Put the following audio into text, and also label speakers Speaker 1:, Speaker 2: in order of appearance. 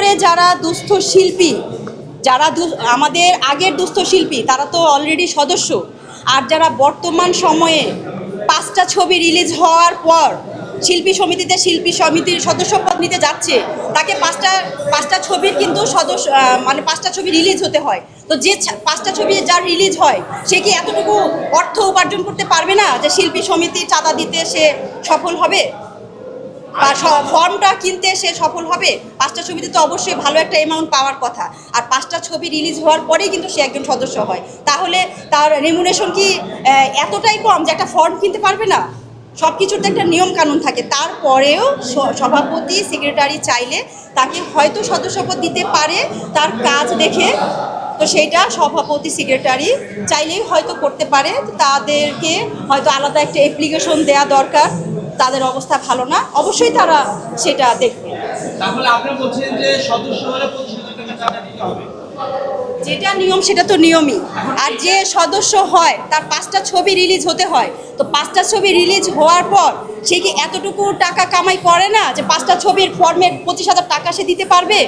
Speaker 1: পরে যারা দুস্থ শিল্পী, যারা আমাদের আগের দুস্থ শিল্পী তারা তো অলরেডি সদস্য, আর যারা বর্তমান সময়ে 5টা ছবি রিলিজ হওয়ার পর শিল্পী সমিতির সদস্যপদ নিতে যাচ্ছে, তাকে পাঁচটা ছবির কিন্তু সদস্য মানে 5টা ছবি রিলিজ হতে হয়। তো যে 5টা ছবি যার রিলিজ হয় সে কি এতটুকু অর্থ উপার্জন করতে পারবে না যে শিল্পী সমিতি চাঁদা দিতে সে সফল হবে বা ফর্মটা কিনতে সে সফল হবে? 5টা ছবিতে তো অবশ্যই ভালো একটা অ্যামাউন্ট পাওয়ার কথা, আর 5টা ছবি রিলিজ হওয়ার পরেই কিন্তু সে একজন সদস্য হয়। তাহলে তার রেমুনেশন কি এতটাই কম যে একটা ফর্ম কিনতে পারবে না? সব কিছুর তো একটা নিয়ম কানুন থাকে। তারপরেও সভাপতি সেক্রেটারি চাইলে তাকে হয়তো সদস্যপদ দিতে পারে তার কাজ দেখে, তো সেইটা সভাপতি সেক্রেটারি চাইলেই হয়তো করতে পারে। তাদেরকে হয়তো আলাদা একটা অ্যাপ্লিকেশন দেওয়া দরকার, তাদের অবস্থা ভালো না, অবশ্যই তারা সেটা দেখবে।
Speaker 2: তাহলে আপনি বলছেন যে সদস্য হলে 25,000 টাকা চাঁদা দিতে হবে?
Speaker 1: যেটা নিয়ম সেটা তো নিয়মই। আর যে সদস্য হয় তার 5টা ছবি রিলিজ হতে হয়, তো 5টা ছবি রিলিজ হওয়ার পর সে কি এতটুকু টাকা কামাই করে না যে 5টা ছবির ফর্মের 25,000 টাকা সে দিতে পারবে?